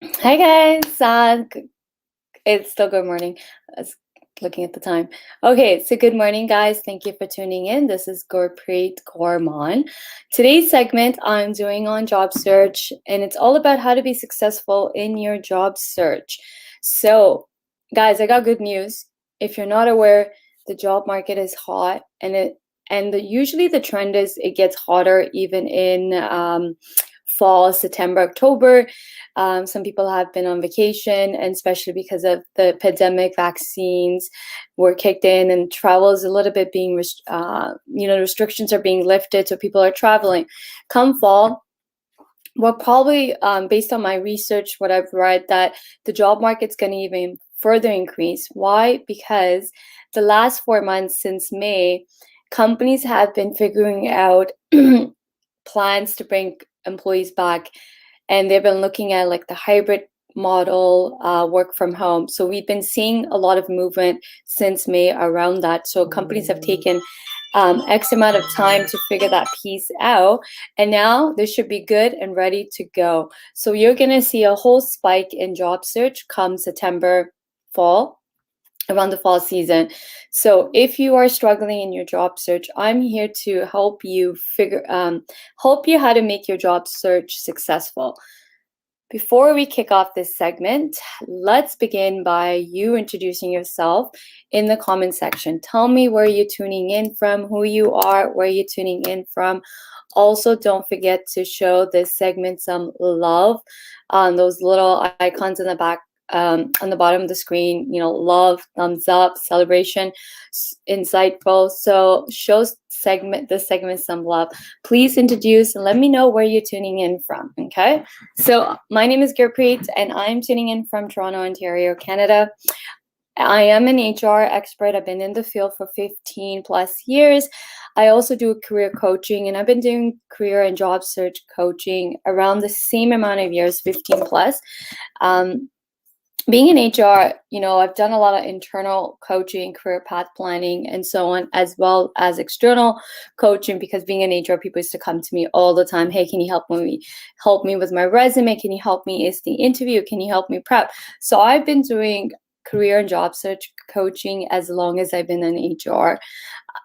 Hi guys, it's still good morning. I was looking at the time. Okay, so good morning, guys. Thank you for tuning in. This is Gurpreet K. Today's segment I'm doing on job search, and it's all about how to be successful in your job search. So, guys, I got good news. If you're not aware, the job market is hot, and usually the trend is it gets hotter even in fall, September, October. Some people have been on vacation, and especially because of the pandemic, vaccines were kicked in, and travel is a little bit being, restrictions are being lifted, so people are traveling. Come fall, well, probably based on my research, what I've read, that the job market's going to even further increase. Why? Because the last 4 months since May, companies have been figuring out plans to bring employees back, and they've been looking at like the hybrid model, work from home. So we've been seeing a lot of movement since May around that. So companies have taken X amount of time to figure that piece out, and now they should be good and ready to go. So you're going to see a whole spike in job search come September, fall, around the fall season. So if you are struggling in your job search, I'm here to help you help you how to make your job search successful. Before we kick off this segment, let's begin by you introducing yourself in the comment section. Tell me where you're tuning in from, who you are, where you're tuning in from. Also, don't forget to show this segment some love on those little icons in the back, on the bottom of the screen. Love, thumbs up, celebration, insightful. So show this segment some love. Please introduce and let me know where you're tuning in from. Okay. So my name is Gurpreet, and I'm tuning in from Toronto, Ontario, Canada. I am an HR expert. I've been in the field for 15 plus years. I also do career coaching, and I've been doing career and job search coaching around the same amount of years, 15 plus. Being in HR, I've done a lot of internal coaching, career path planning, and so on, as well as external coaching, because being in HR, people used to come to me all the time. Hey, can you help me with my resume? Can you help me is the interview? Can you help me prep? So I've been doing career and job search coaching as long as I've been in HR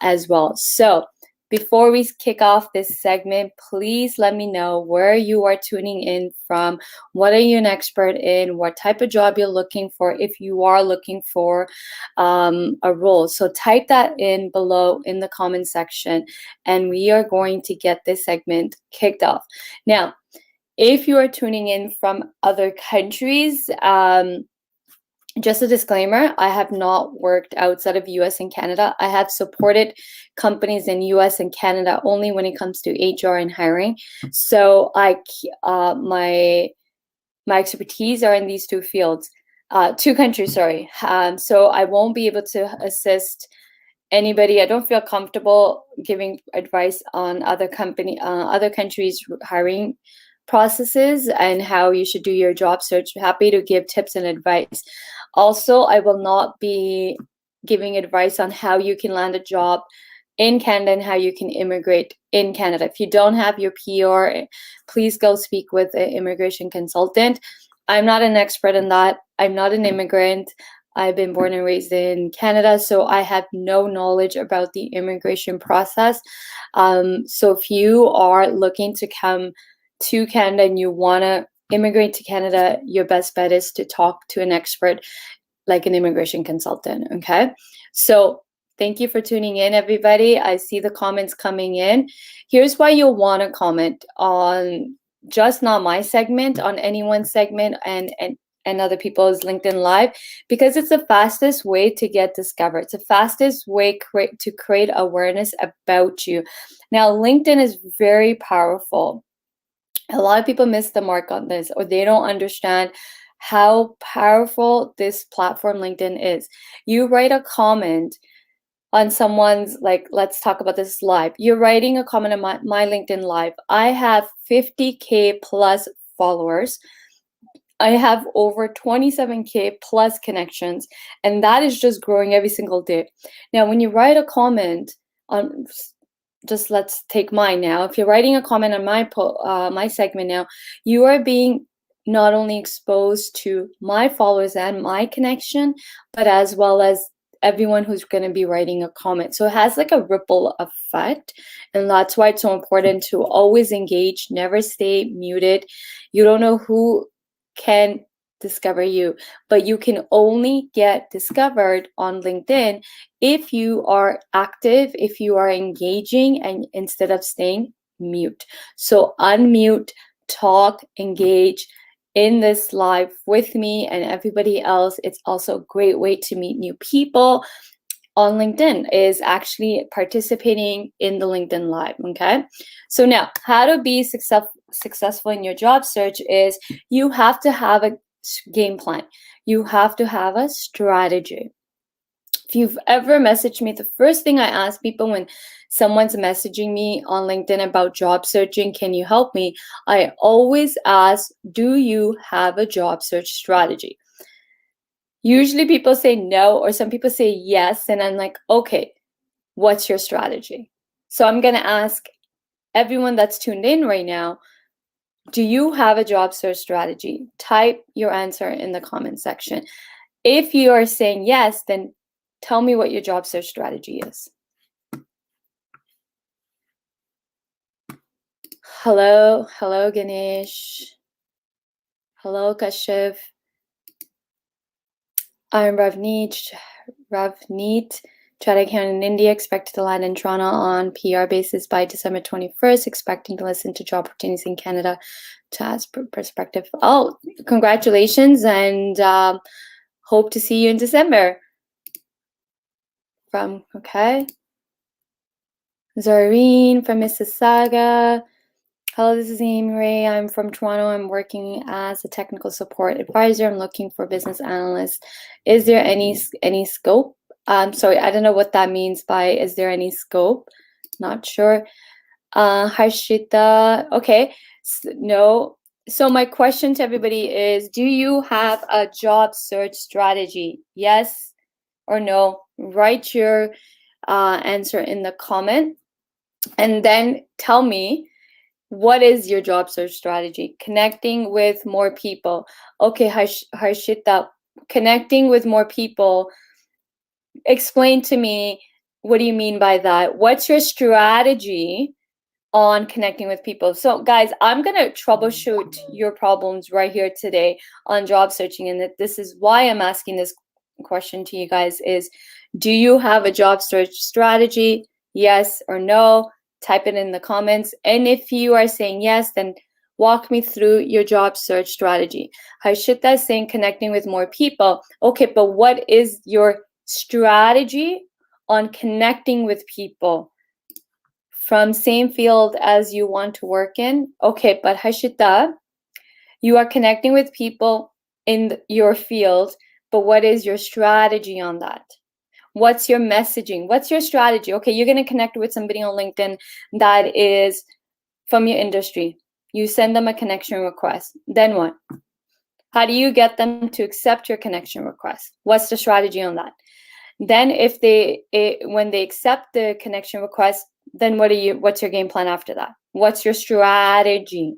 as well. So before we kick off this segment, please let me know where you are tuning in from. What are you an expert in? What type of job you're looking for if you are looking for a role. So type that in below in the comment section, and we are going to get this segment kicked off. Now, if you are tuning in from other countries, just a disclaimer, I have not worked outside of US and Canada. I have supported companies in US and Canada only when it comes to HR and hiring. So my expertise are in these two fields, two countries, sorry. So I won't be able to assist anybody. I don't feel comfortable giving advice on other countries' hiring processes and how you should do your job search. Happy to give tips and advice. Also, I will not be giving advice on how you can land a job in Canada and how you can immigrate in Canada. If you don't have your PR, please go speak with an immigration consultant. I'm not an expert in that. I'm not an immigrant. I've been born and raised in Canada, so I have no knowledge about the immigration process. So if you are looking to come to Canada and you want to immigrate to Canada, your best bet is to talk to an expert like an immigration consultant. Okay. So thank you for tuning in, everybody. I see the comments coming in. Here's why you'll want to comment on just not my segment, on anyone's segment and other people's LinkedIn Live, because it's the fastest way to get discovered. It's the fastest way to create awareness about you. Now, LinkedIn is very powerful. A lot of people miss the mark on this, or they don't understand how powerful this platform LinkedIn is. You write a comment on someone's, like, let's talk about this live. You're writing a comment on my LinkedIn Live. I have 50K plus followers. I have over 27K plus connections, and that is just growing every single day. Now, when you write a comment on, just let's take mine now. If you're writing a comment on my segment now, you are being not only exposed to my followers and my connection, but as well as everyone who's going to be writing a comment. So it has like a ripple effect. And that's why it's so important to always engage, never stay muted. You don't know who can discover you, but you can only get discovered on LinkedIn if you are active, if you are engaging, and instead of staying mute. So unmute, talk, engage in this live with me and everybody else. It's also a great way to meet new people on LinkedIn, is actually participating in the LinkedIn Live, okay? So now, how to be successful in your job search is you have to have a game plan. You have to have a strategy. If you've ever messaged me, the first thing I ask people when someone's messaging me on LinkedIn about job searching, can you help me? I always ask, do you have a job search strategy? Usually people say no, or some people say yes, and I'm like, okay, what's your strategy? So I'm going to ask everyone that's tuned in right now, do you have a job search strategy? Type your answer in the comment section. If you are saying yes, then tell me what your job search strategy is. Hello Ganesh. Hello Kashiv. I'm Ravneet, chartered accountant in India, expected to land in Toronto on PR basis by December 21st, expecting to listen to job opportunities in Canada to ask perspective. Oh, congratulations, and hope to see you in December. Okay. Zareen from Mississauga. Hello, this is Amy Ray. I'm from Toronto. I'm working as a technical support advisor. I'm looking for business analyst. Is there any scope? Sorry, I don't know what that means by is there any scope? Not sure. Harshita. Okay. No. So my question to everybody is, do you have a job search strategy? Yes or no? Write your answer in the comment and then tell me, what is your job search strategy? Connecting with more people. Okay, Harshita, connecting with more people. Explain to me, what do you mean by that? What's your strategy on connecting with people? So guys, I'm going to troubleshoot your problems right here today on job searching. And this is why I'm asking this question to you guys is, do you have a job search strategy? Yes or no? Type it in the comments. And if you are saying yes, then walk me through your job search strategy. Harshita is saying connecting with more people. Okay, but what is your strategy on connecting with people from same field as you want to work in? Okay, but Harshita, you are connecting with people in your field, but what is your strategy on that? What's your messaging? What's your strategy? Okay, you're going to connect with somebody on LinkedIn that is from your industry. You send them a connection request. Then what? How do you get them to accept your connection request? What's the strategy on that? Then if when they accept the connection request, then what's your game plan after that? What's your strategy?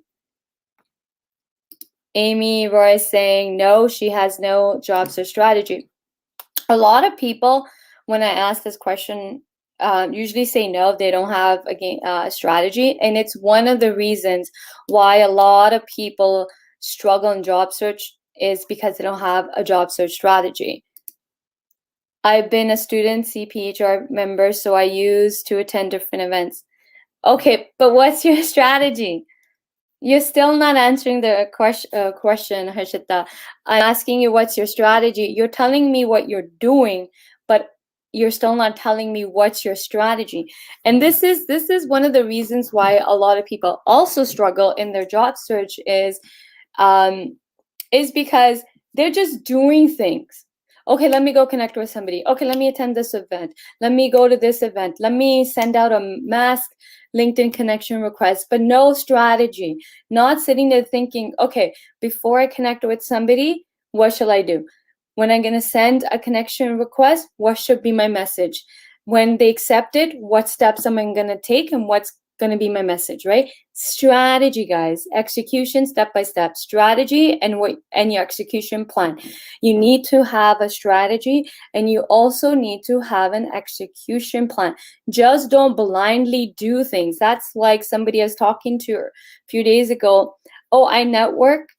Amy Roy is saying no, she has no job search strategy. A lot of people, when I ask this question, usually say no, they don't have a strategy. And it's one of the reasons why a lot of people struggle in job search is because they don't have a job search strategy. I've been a student CPHR member, so I used to attend different events. Okay, but what's your strategy? You're still not answering the question, Harshita. I'm asking you what's your strategy. You're telling me what you're doing, but you're still not telling me what's your strategy. And this is one of the reasons why a lot of people also struggle in their job search is because they're just doing things. Okay, let me go connect with somebody. Okay, let me attend this event. Let me go to this event. Let me send out a mass LinkedIn connection request, but no strategy. Not sitting there thinking, okay, before I connect with somebody, what shall I do? When I'm going to send a connection request, what should be my message? When they accept it, what steps am I going to take and what's going to be my message, right? Strategy, guys. Execution, step by step. Strategy and your execution plan. You need to have a strategy, and you also need to have an execution plan. Just don't blindly do things. That's like somebody I was talking to a few days ago. Oh, I network.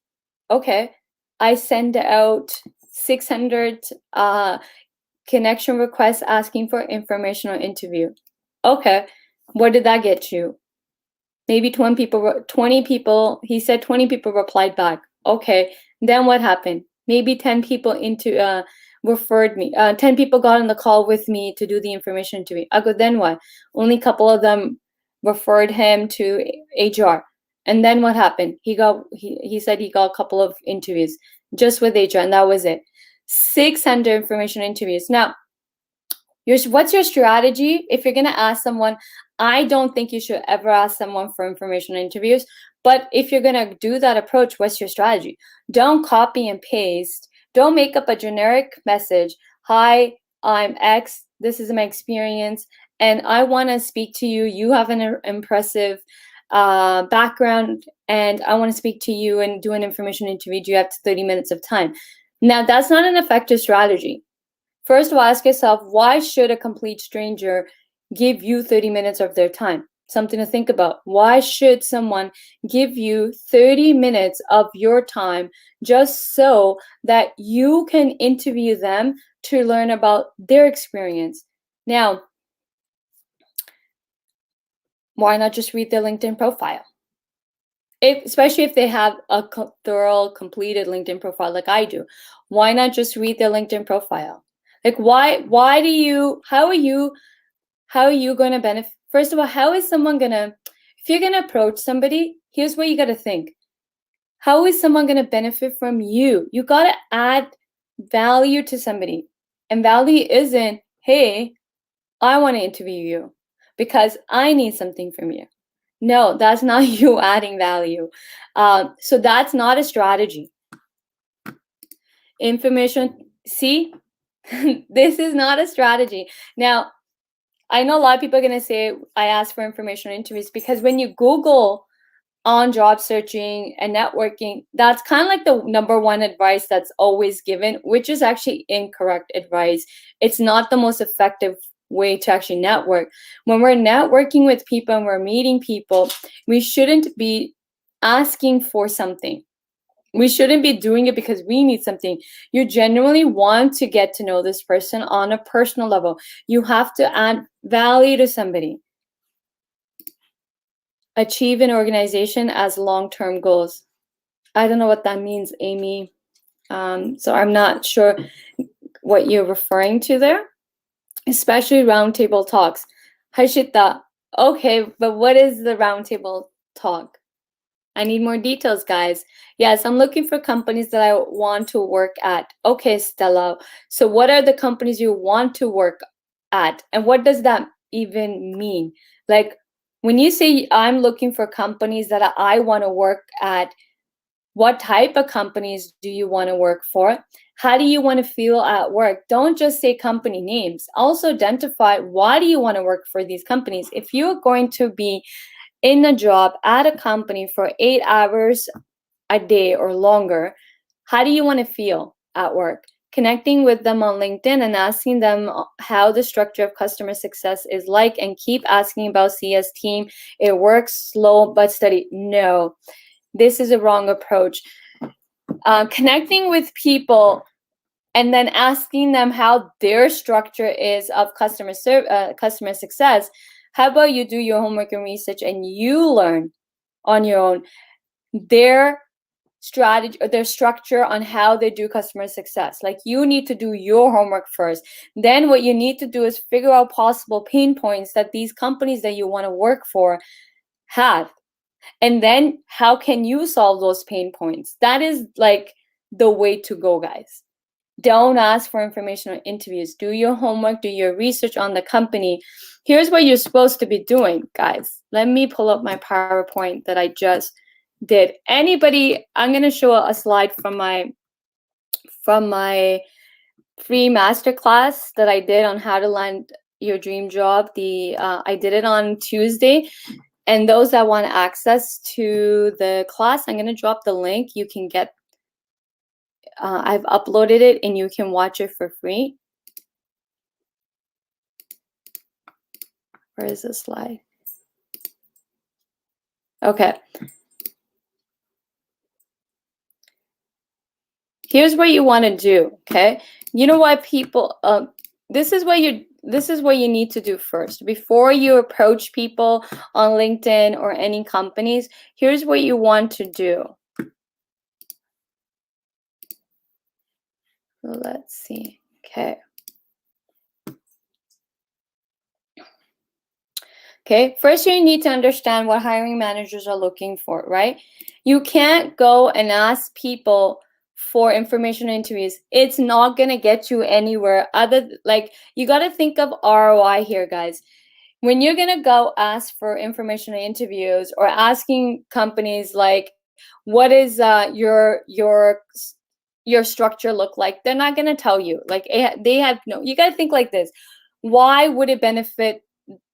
Okay. I send out 600 connection requests asking for informational interview. Okay. What did that get you? Maybe 20 people, he said 20 people replied back. Okay. Then what happened? Maybe 10 people referred me. 10 people got on the call with me to do the information interview. I go, then what? Only a couple of them referred him to HR. And then what happened? He said he got a couple of interviews just with HR, and that was it. 600 information interviews. Now, what's your strategy? If you're going to ask someone, I don't think you should ever ask someone for information interviews. But if you're going to do that approach, what's your strategy? Don't copy and paste. Don't make up a generic message. Hi, I'm X. This is my experience, and I want to speak to you. You have an impressive background, and I want to speak to you and do an information interview. Do you have 30 minutes of time? Now, that's not an effective strategy. First of all, ask yourself, why should a complete stranger give you 30 minutes of their time? Something to think about. Why should someone give you 30 minutes of your time just so that you can interview them to learn about their experience? Now, why not just read their LinkedIn profile? Especially if they have a thorough, completed LinkedIn profile like I do. Why not just read their LinkedIn profile? Like, how are you going to benefit? First of all, how is someone going to, if you're going to approach somebody, here's what you got to think. How is someone going to benefit from you? You got to add value to somebody. And value isn't, hey, I want to interview you because I need something from you. No, that's not you adding value. So that's not a strategy. Information, see, this is not a strategy. Now, I know a lot of people are going to say, I ask for information interviews, because when you Google on job searching and networking, that's kind of like the number one advice that's always given, which is actually incorrect advice. It's not the most effective way to actually network. When we're networking with people and we're meeting people, we shouldn't be asking for something. We shouldn't be doing it because we need something. You genuinely want to get to know this person on a personal level. You have to add value to somebody. Achieve an organization as long-term goals. I don't know what that means, Amy. So I'm not sure what you're referring to there. Especially roundtable talks. Harshita, okay, but what is the roundtable talk? I need more details, guys. Yes, I'm looking for companies that I want to work at. Okay, Stella. So what are the companies you want to work at? And what does that even mean? Like, when you say I'm looking for companies that I want to work at, what type of companies do you want to work for? How do you want to feel at work? Don't just say company names. Also identify, why do you want to work for these companies? If you're going to be in a job at a company for 8 hours a day or longer, how do you want to feel at work? Connecting with them on LinkedIn and asking them how the structure of customer success is like, and keep asking about CS team. It works slow but steady. No, this is a wrong approach. Connecting with people and then asking them how their structure is of customer success. How about you do your homework and research and you learn on your own their strategy or their structure on how they do customer success. Like, you need to do your homework first. Then what you need to do is figure out possible pain points that these companies that you want to work for have. And then how can you solve those pain points? That is like the way to go, guys. Don't ask for information on interviews. Do your homework, do your research on the company. Here's what you're supposed to be doing, guys. Let me pull up my PowerPoint that I just did. Anybody, I'm going to show a slide from my free masterclass that I did on how to land your dream job. I did it on Tuesday. And those that want access to the class, I'm going to drop the link. You can get, I've uploaded it and you can watch it for free. Where is the slide? Okay. Here's what you want to do, okay? You know why people, this is what you need to do first. Before you approach people on LinkedIn or any companies, here's what you want to do. Let's see, okay. Okay, first you need to understand what hiring managers are looking for, right? You can't go and ask people for information interviews. It's not going to get you anywhere other, like, you got to think of ROI here, guys. When you're going to go ask for information interviews or asking companies like, what is your structure look like? They're not going to tell you. Like, they have no, you got to think like this. Why would it benefit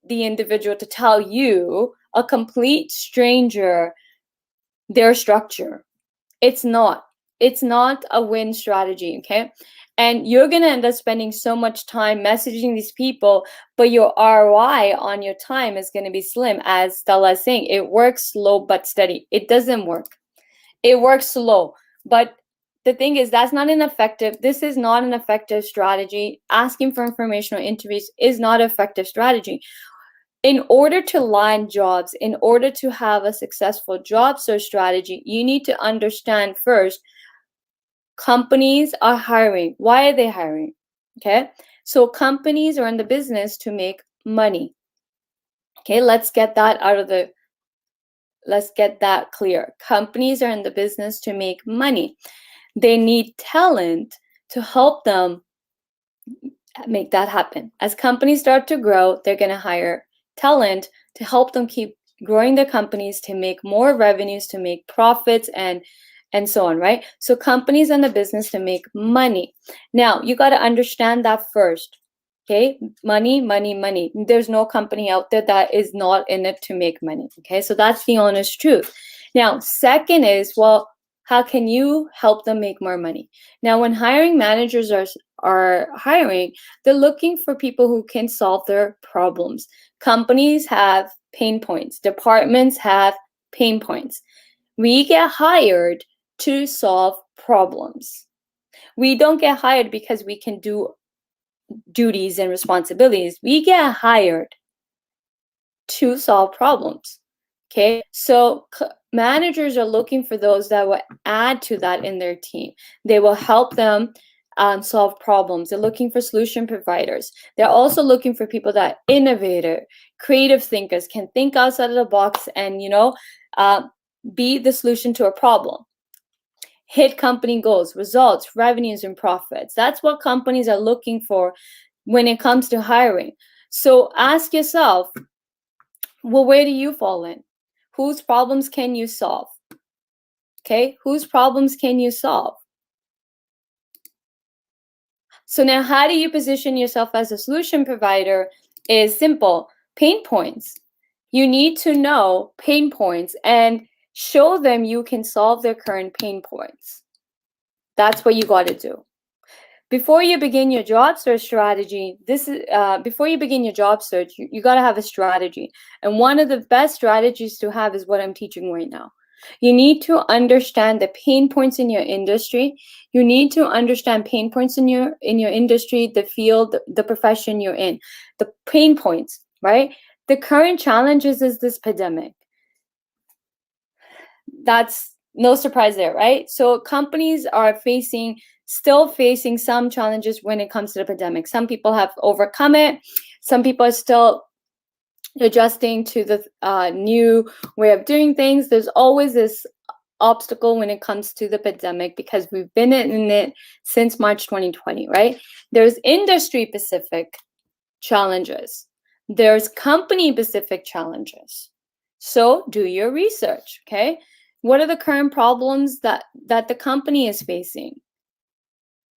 the individual to tell you, a complete stranger, their structure? It's not a win strategy, okay? And you're going to end up spending so much time messaging these people, but your ROI on your time is going to be slim. As Stella is saying, it works slow but steady. It doesn't work. It works slow, but the thing is, this is not an effective strategy. Asking for informational interviews is not an effective strategy. In order to land jobs, in order to have a successful job search strategy, you need to understand first, companies are hiring. Why are they hiring? Okay, so companies are in the business to make money. Okay, let's get that clear. Companies are in the business to make money. They need talent to help them make that happen. As companies start to grow, they're going to hire talent to help them keep growing their companies, to make more revenues, to make profits, and so on, right? So companies are in the business to make money. Now, you got to understand that first. Okay, money, money, money. There's no company out there that is not in it to make money. Okay, so that's the honest truth. Now, second is, well, how can you help them make more money? Now, when hiring managers are hiring, they're looking for people who can solve their problems. Companies have pain points. Departments have pain points. We get hired to solve problems. We don't get hired because we can do duties and responsibilities. We get hired to solve problems. Okay, so managers are looking for those that will add to that in their team. They will help them solve problems. They're looking for solution providers. They're also looking for people that are innovative, creative thinkers, can think outside of the box and, be the solution to a problem. Hit company goals, results, revenues, and profits. That's what companies are looking for when it comes to hiring. So ask yourself, well, where do you fall in? Whose problems can you solve? Okay, whose problems can you solve? So now, how do you position yourself as a solution provider? Is simple. Pain points. You need to know pain points and show them you can solve their current pain points. That's what you got to do. Before you begin your job search strategy, before you begin your job search, you got to have a strategy. And one of the best strategies to have is what I'm teaching right now. You need to understand the pain points in your industry. You need to understand pain points in your industry, the field, the profession you're in, the pain points, right? The current challenges is this pandemic. That's no surprise there, right? So companies are still facing some challenges when it comes to the pandemic. Some people have overcome it. Some people are still adjusting to the new way of doing things. There's always this obstacle when it comes to the pandemic because we've been in it since March 2020, right? There's industry-specific challenges. There's company-specific challenges. So do your research, okay? What are the current problems that the company is facing?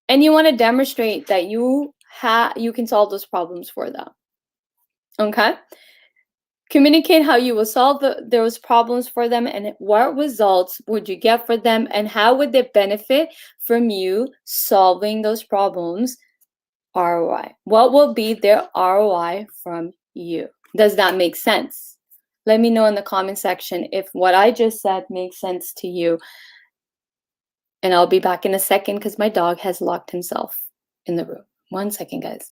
And you want to demonstrate that you can solve those problems for them. Okay? Communicate how you will solve those problems for them, and what results would you get for them, and how would they benefit from you solving those problems. ROI. What will be their ROI from you? Does that make sense? Let me know in the comment section if what I just said makes sense to you. And I'll be back in a second because my dog has locked himself in the room. 1 second, guys.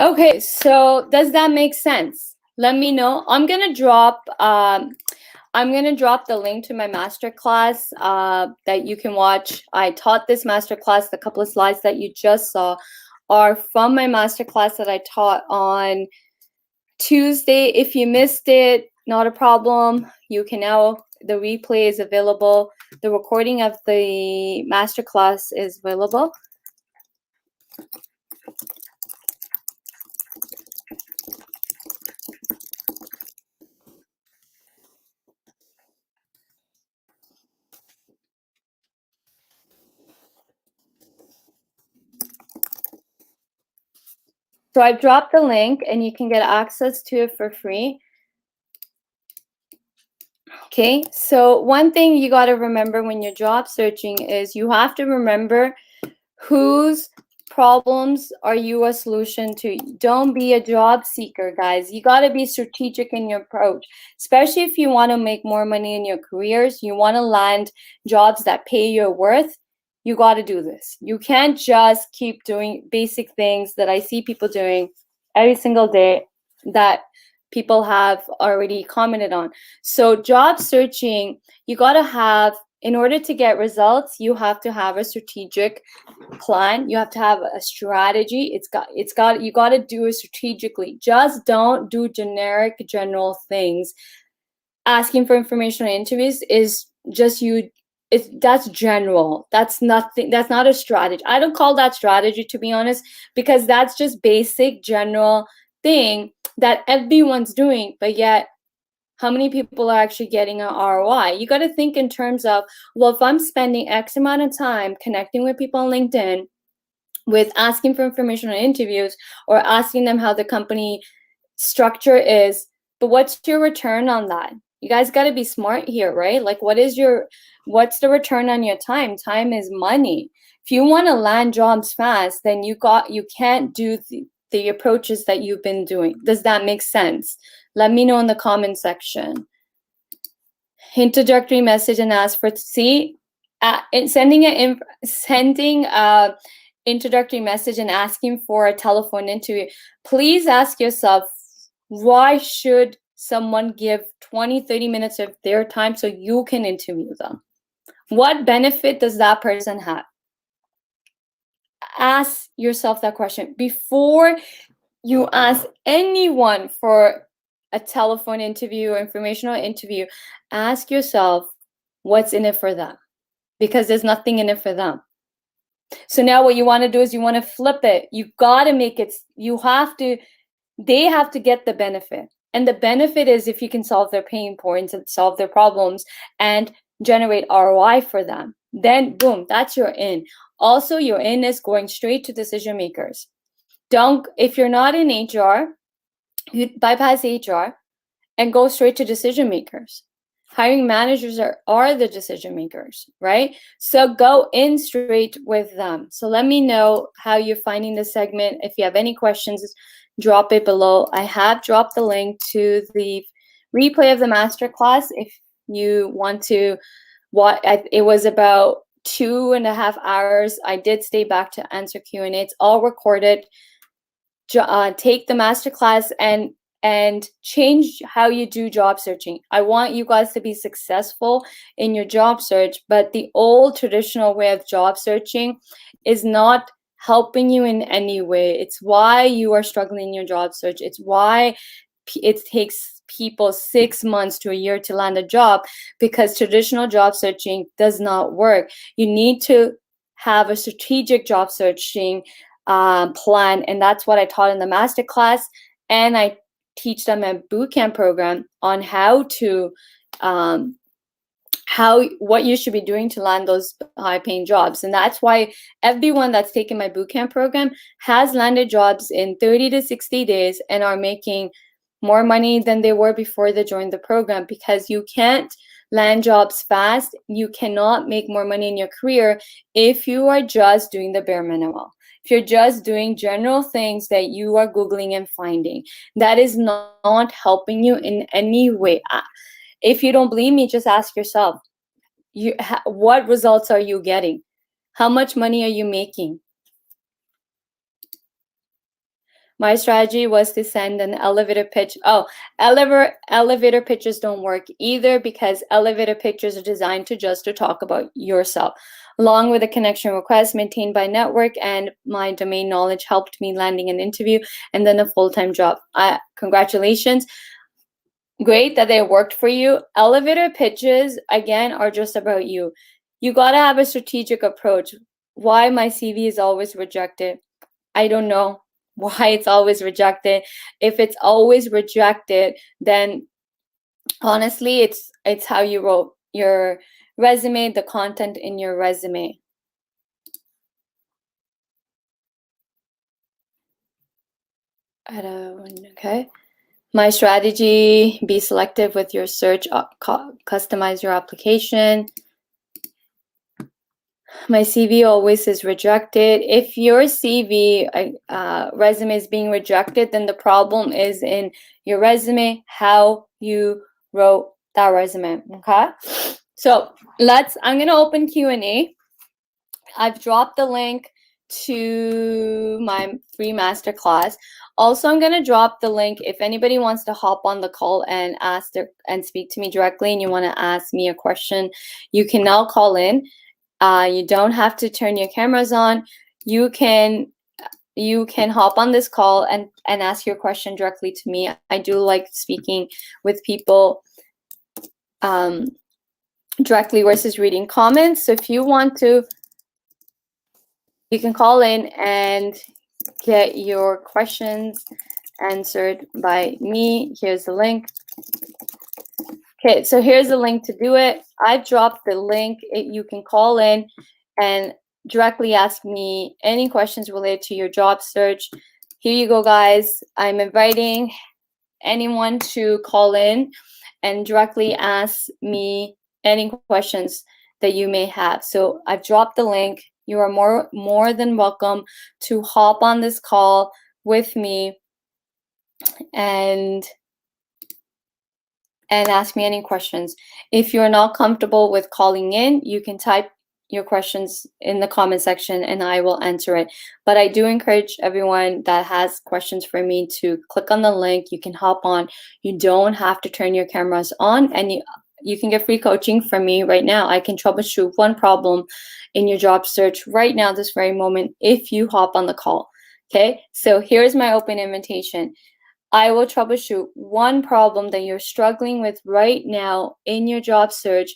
Okay, so does that make sense? Let me know. I'm gonna drop the link to my masterclass that you can watch. I taught this masterclass. The couple of slides that you just saw are from my masterclass that I taught on Tuesday. If you missed it, not a problem. You can now, the replay is available. The recording of the masterclass is available. So I've dropped the link and you can get access to it for free. Okay, so one thing you got to remember when you're job searching is you have to remember whose problems are you a solution to. Don't be a job seeker, guys. You got to be strategic in your approach, especially if you want to make more money in your careers. You want to land jobs that pay your worth. You got to do this. You can't just keep doing basic things that I see people doing every single day that people have already commented on. So job searching, you got to have, in order to get results, you have to have a strategic plan. You have to have a strategy. You got to do it strategically. Just don't do generic general things. Asking for information on interviews is just that's general. That's nothing. That's not a strategy. I don't call that strategy, to be honest, because that's just basic general thing that everyone's doing, but yet how many people are actually getting an ROI? You got to think in terms of, well, if I'm spending X amount of time connecting with people on LinkedIn, with asking for information on interviews, or asking them how the company structure is, but what's your return on that? You guys got to be smart here, right? Like, what's the return on your time? Time is money. If you want to land jobs fast, then you can't do the approaches that you've been doing. Does that make sense? Let me know in the comment section. Introductory message and ask for sending a introductory message and asking for a telephone interview. Please ask yourself, why should someone give 20-30 minutes of their time so you can interview them? What benefit does that person have? Ask yourself that question before you ask anyone for a telephone interview or informational interview. Ask yourself, what's in it for them? Because there's nothing in it for them. So now what you want to do is you want to flip it. You got to make it, they have to get the benefit. And the benefit is if you can solve their pain points and solve their problems and generate ROI for them, then boom, that's your in. Also, your in is going straight to decision makers. If you're not in HR, you bypass HR and go straight to decision makers. Hiring managers are the decision makers, right? So go in straight with them. So let me know how you're finding this segment. If you have any questions, drop it below. I have dropped the link to the replay of the masterclass. If you want to watch, it was about 2.5 hours. I did stay back to answer Q&A. It's all recorded. Take the masterclass and change how you do job searching. I want you guys to be successful in your job search, but the old traditional way of job searching is not helping you in any way. It's why you are struggling in your job search. It's why it takes people 6 months to a year to land a job, because traditional job searching does not work. You need to have a strategic job searching plan, and that's what I taught in the masterclass. And I teach them a bootcamp program on how to what you should be doing to land those high-paying jobs. And that's why everyone that's taken my bootcamp program has landed jobs in 30 to 60 days and are making more money than they were before they joined the program, because you can't land jobs fast. You cannot make more money in your career if you are just doing the bare minimum. If you're just doing general things that you are Googling and finding, that is not helping you in any way. If you don't believe me, just ask yourself, what results are you getting? How much money are you making? My strategy was to send an elevator pitch. Oh, elevator pitches don't work either, because elevator pitches are designed to talk about yourself. Along with a connection request maintained by network, and my domain knowledge helped me landing an interview and then a full-time job. Congratulations. Great that they worked for you. Elevator pitches, again, are just about you. You got to have a strategic approach. Why my CV is always rejected? I don't know why it's always rejected. If it's always rejected, then honestly, it's how you wrote your resume, the content in your resume. Okay. My strategy: be selective with your search, customize your application. My CV always is rejected. If your CV resume is being rejected, then the problem is in your resume, how you wrote that resume. Okay, so I'm gonna open Q&A. I've dropped the link to my free masterclass. Also, I'm going to drop the link if anybody wants to hop on the call and and speak to me directly, and you want to ask me a question, you can now call in. You don't have to turn your cameras on. You can hop on this call and ask your question directly to me. I do like speaking with people directly versus reading comments. So if you want to, you can call in and get your questions answered by me. Here's the link. Okay, so here's the link to do it. I dropped the link. You can call in and directly ask me any questions related to your job search. Here you go, guys. I'm inviting anyone to call in and directly ask me any questions that you may have. So I've dropped the link. You are more than welcome to hop on this call with me and ask me any questions. If you're not comfortable with calling in, you can type your questions in the comment section and I will answer it. But I do encourage everyone that has questions for me to click on the link. You can hop on. You don't have to turn your cameras on, and you can get free coaching from me right now. I can troubleshoot one problem in your job search right now, this very moment, if you hop on the call. Okay, so here's my open invitation. I will troubleshoot one problem that you're struggling with right now in your job search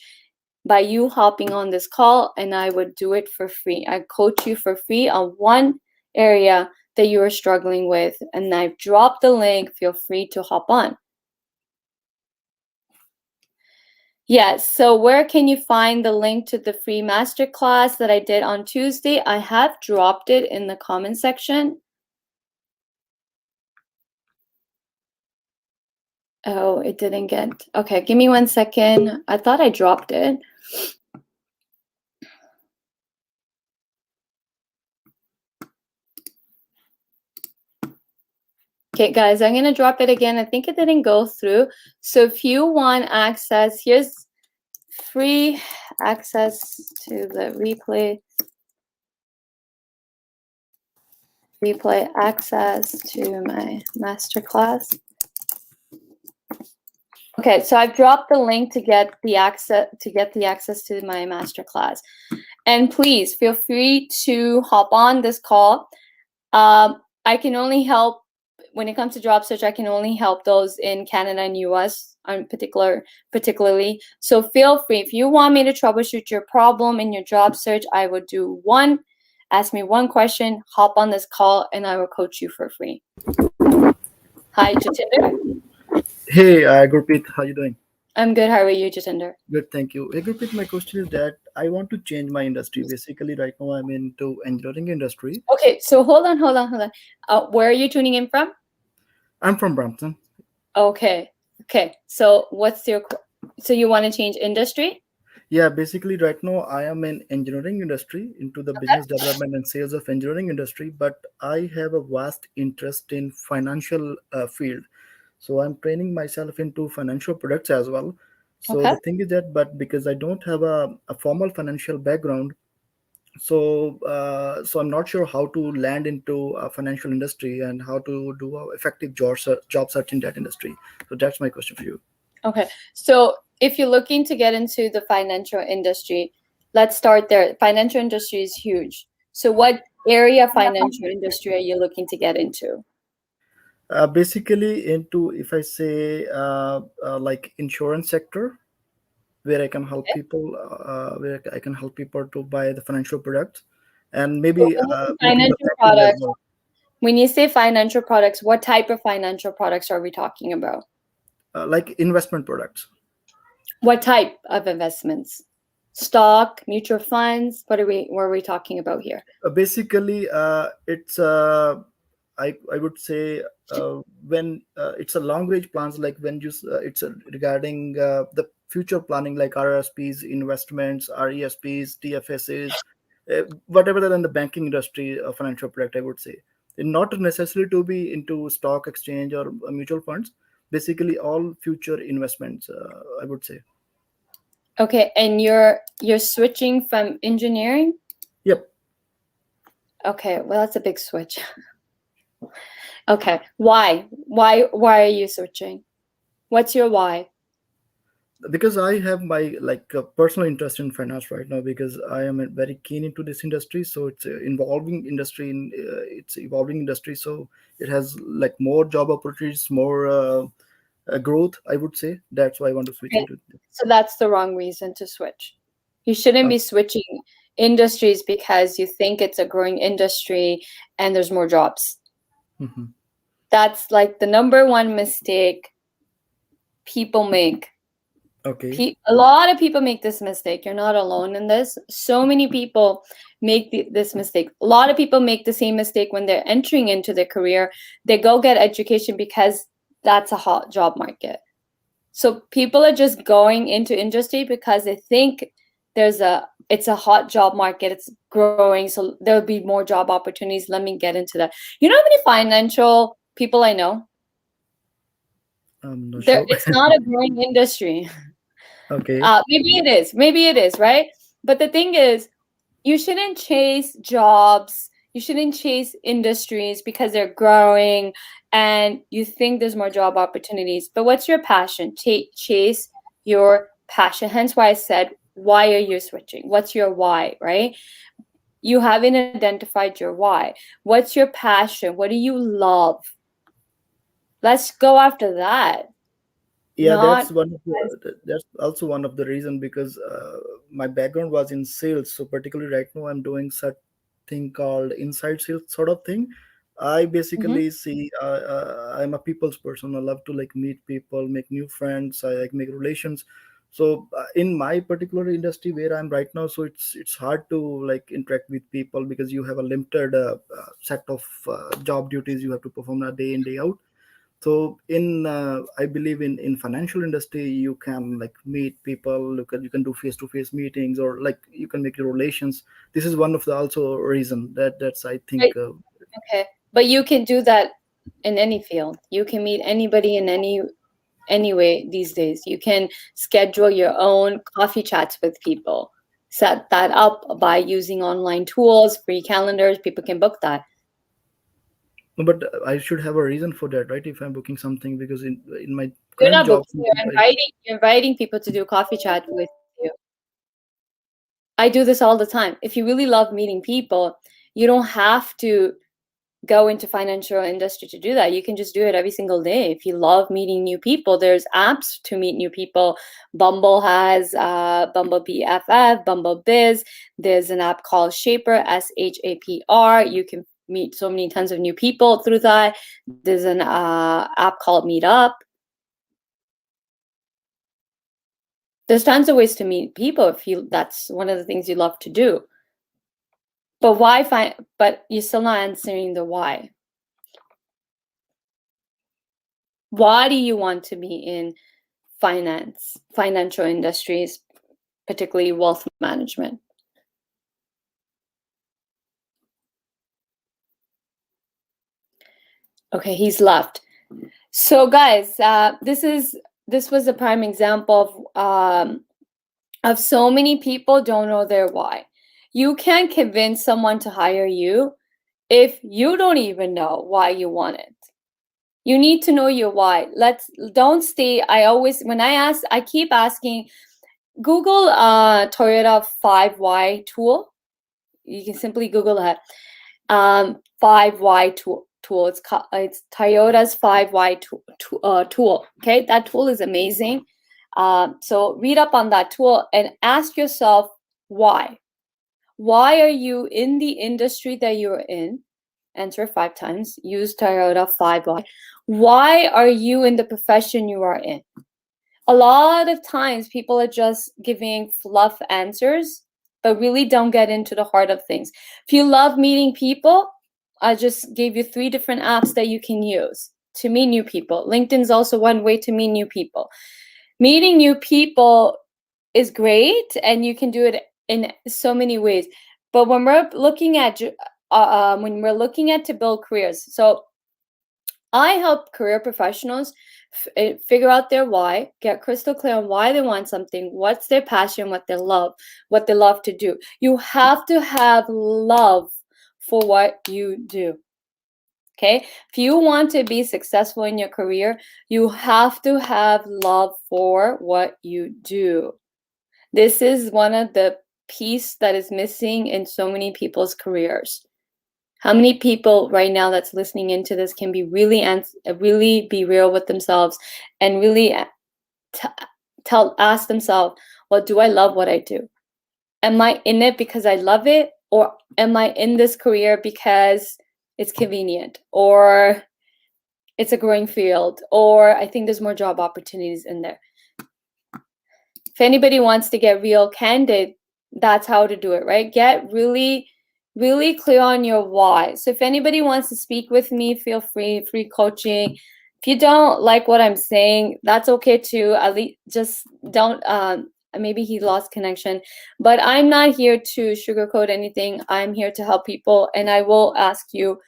by you hopping on this call, and I would do it for free. I coach you for free on one area that you are struggling with, and I've dropped the link. Feel free to hop on. Yes, so where can you find the link to the free masterclass that I did on Tuesday? I have dropped it in the comment section. Oh, it didn't get, okay, give me 1 second. I thought I dropped it. Okay, guys, I'm gonna drop it again. I think it didn't go through. So if you want access, here's free access to the replay access to my masterclass. Okay, so I've dropped the link to get the access to my masterclass. And please feel free to hop on this call. I can only help when it comes to job search. I can only help those in Canada and US. on particularly. So feel free. If you want me to troubleshoot your problem in your job search, I would do one. Ask me one question, hop on this call, and I will coach you for free. Hi, Jatinder. Hey, Gurpreet, how you doing? I'm good. How are you, Jatinder? Good, thank you. Hey, Gurpreet, my question is that I want to change my industry. Basically, right now I'm into engineering industry. Okay, so hold on. Where are you tuning in from? I'm from Brampton. Okay. So so you want to change industry? Yeah, basically, right now I am in engineering industry into the business development and sales of engineering industry, but I have a vast interest in financial field. So I'm training myself into financial products as well. So Okay. the thing is that, but because I don't have a formal financial background, so I'm not sure how to land into a financial industry and how to do a effective job search in that industry. So that's my question for you. Okay. So if you're looking to get into the financial industry, let's start there. Financial industry is huge. So what area of financial industry are you looking to get into? Basically into, if I say, like insurance sector, where I can help Okay. people, where I can help people to buy the financial products, and So maybe when you say into the financial banking as products, well. when you say financial products, what type of financial products are we talking about? Like investment products. What type of investments? Stock, mutual funds? What are we talking about here? Basically, it's I would say, when it's a long range plans, like when it's regarding the future planning, like RRSPs, investments, RESPs, TFSs, whatever than the banking industry, financial product, I would say. And not necessarily to be into stock exchange or mutual funds. Basically, all future investments, I would say. Okay, and you're switching from engineering? Yep. Okay, well that's a big switch. Okay. Why? Why are you switching? What's your why? Because I have my like personal interest in finance right now, because I am very keen into this industry. So it's it's evolving industry. So it has like more job opportunities, more growth, I would say. That's why I want to switch Okay. into it. So that's the wrong reason to switch. You shouldn't be switching industries because you think it's a growing industry and there's more jobs. Mhm. That's like the number one mistake people make. Okay. A lot of people make this mistake. You're not alone in this. So many people make this mistake. A lot of people make the same mistake when they're entering into their career. They go get education because that's a hot job market. So people are just going into industry because they think it's a hot job market. It's growing, so there'll be more job opportunities. Let me get into that. You know how many financial people I know? I'm not There, sure. it's not a growing industry. Okay. Maybe it is, right? But the thing is, you shouldn't chase jobs. You shouldn't chase industries because they're growing and you think there's more job opportunities. But what's your passion? Chase your passion. Hence why I said, why are you switching? What's your why, right? You haven't identified your why. What's your passion? What do you love? Let's go after that. Yeah, Not that's also one of the reason, because my background was in sales. So particularly right now I'm doing such thing called inside sales sort of thing. I Mhm. basically see, I'm a people's person. I love to like meet people, make new friends, I like make relations. So in my particular industry where I'm right now, so it's hard to like interact with people, because you have a limited set of job duties you have to perform a day in day out. So in I believe in financial industry, you can like meet people, you can do face to face meetings, or like you can make your relations. This is one of the also reason that's I think. Right. Okay. But you can do that in any field. You can meet anybody in any way these days. You can schedule your own coffee chats with people. Set that up by using online tools, free calendars. People can book that. No, but I should have a reason for that, right? If I'm booking something, because in my You're current not job, booking, you're inviting people to do coffee chat with you. I do this all the time. If you really love meeting people, you don't have to go into financial industry to do that. You can just do it every single day. If you love meeting new people, there's apps to meet new people. Bumble has Bumble BFF, Bumble Biz. There's an app called Shaper, SHAPR. You can meet so many tons of new people through that. There's an app called Meetup. There's tons of ways to meet people if that's one of the things you love to do. But but you're still not answering the why. Why do you want to be in financial industries, particularly wealth management? Okay, he's left. So guys, this was a prime example of so many people don't know their why. You can't convince someone to hire you if you don't even know why you want it. You need to know your why. Don't stay. I keep asking, Google Toyota 5Y tool. You can simply Google that. 5Y tool. It's Toyota's 5Y tool. Okay, that tool is amazing. So read up on that tool and ask yourself why. Why are you in the industry that you're in? Answer 5 times. Use Toyota 5Y. Why are you in the profession you are in? A lot of times people are just giving fluff answers, but really don't get into the heart of things. If you love meeting people, I just gave you 3 different apps that you can use to meet new people. LinkedIn's also one way to meet new people. Meeting new people is great, and you can do it in so many ways. But when we're looking at to build careers, so I help career professionals figure out their why, get crystal clear on why they want something, what's their passion, what they love to do. You have to have love for what you do. Okay? If you want to be successful in your career, you have to have love for what you do. This is one of the pieces that is missing in so many people's careers. How many people right now that's listening into this can be really be real with themselves and really ask themselves, well, do I love what I do? Am I in it because I love it? Or am I in this career because it's convenient, or it's a growing field, or I think there's more job opportunities in there? If anybody wants to get real candid, that's how to do it, right? Get really clear on your why. So if anybody wants to speak with me, feel free coaching. If you don't like what I'm saying, that's okay too. At least just don't, maybe he lost connection, but I'm not here to sugarcoat anything. I'm here to help people, and I will ask you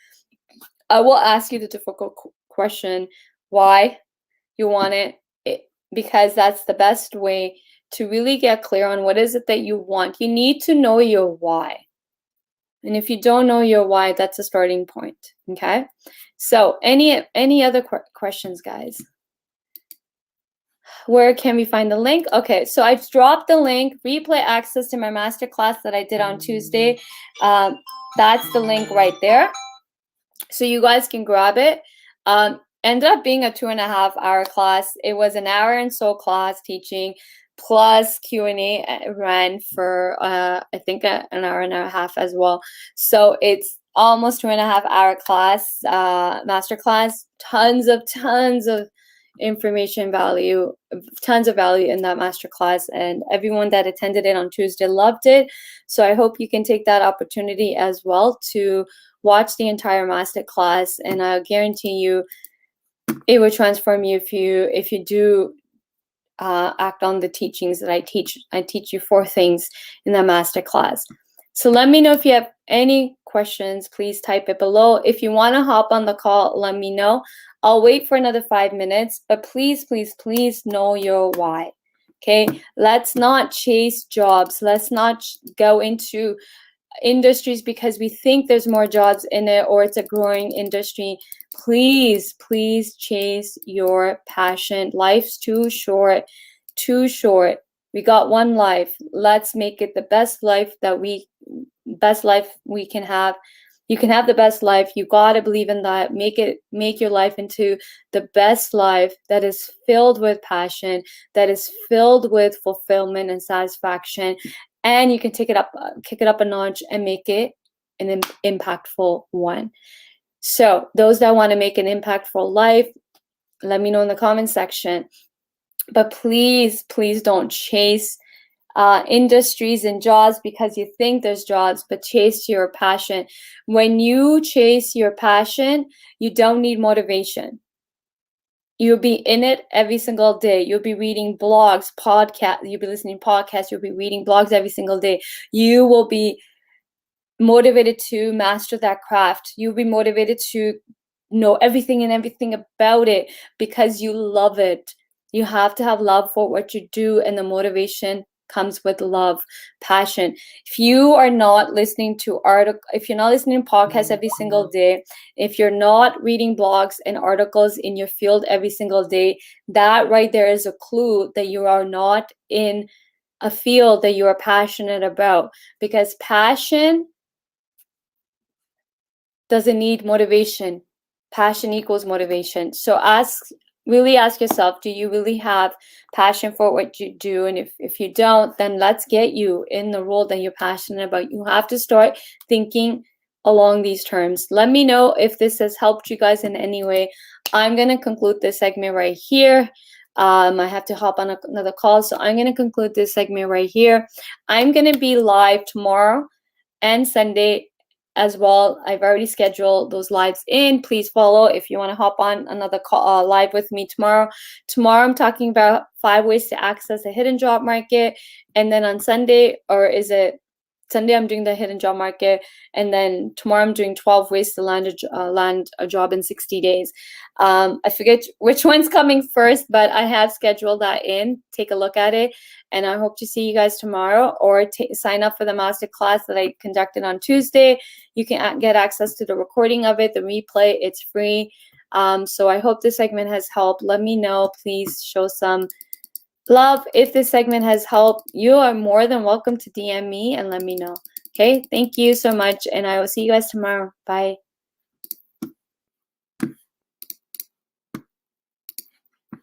the difficult question, why you want it, because that's the best way to really get clear on what is it that you want. You need to know your why. And if you don't know your why, that's a starting point. Okay. So any other questions, guys? Where can we find the link? Okay, so I've dropped the link, replay access to my masterclass that I did on Tuesday. That's the link right there. So you guys can grab it. Ended up being a 2.5-hour class. It was an hour and so class teaching plus Q&A ran for I think an hour and a half as well. So it's almost 2.5-hour class, master class, tons of information value, tons of value in that master class, and everyone that attended it on Tuesday loved it. So I hope you can take that opportunity as well to watch the entire master class, and I guarantee you it will transform you if you do act on the teachings that I teach. I teach you 4 things in the master class. So let me know if you have any questions. Please type it below. If you want to hop on the call, let me know. I'll wait for another 5 minutes, but please know your why. Okay, let's not chase jobs. Let's not go into industries because we think there's more jobs in it or it's a growing industry. Please chase your passion. Life's too short. We got one life. Let's make it the best life we can have, You can have the best life. You gotta believe in that. Make your life into the best life that is filled with passion, that is filled with fulfillment and satisfaction. And you can kick it up a notch and make it an impactful one. So those that want to make an impactful life, let me know in the comment section. But please, please don't chase industries and jobs because you think there's jobs, but chase your passion. When you chase your passion, you don't need motivation. You'll be in it every single day. You'll be reading blogs, podcasts, you'll be listening to podcasts, you'll be reading blogs every single day. You will be motivated to master that craft. You'll be motivated to know everything about it because you love it. You have to have love for what you do, and the motivation comes with love, passion. If you are not listening to if you're not listening to podcasts every single day, if you're not reading blogs and articles in your field every single day, that right there is a clue that you are not in a field that you are passionate about, because passion doesn't need motivation. Passion equals motivation. So really ask yourself, do you really have passion for what you do? And if you don't, then let's get you in the role that you're passionate about. You have to start thinking along these terms. Let me know if this has helped you guys in any way. I'm going to conclude this segment right here. I have to hop on another call, so I'm going to conclude this segment right here. I'm going to be live tomorrow and Sunday as well. I've already scheduled those lives in. Please follow if you want to hop on another call, live with me tomorrow. Tomorrow I'm talking about 5 ways to access a hidden job market. And then on Sunday, or is it Sunday, I'm doing the hidden job market. And then tomorrow I'm doing 12 ways to land a job in 60 days. I forget which one's coming first, but I have scheduled that in. Take a look at it. And I hope to see you guys tomorrow, or sign up for the masterclass that I conducted on Tuesday. You can get access to the recording of it, the replay. It's free. So I hope this segment has helped. Let me know. Please show some love. If this segment has helped, you are more than welcome to DM me and let me know. Okay, thank you so much, and I will see you guys tomorrow. Bye.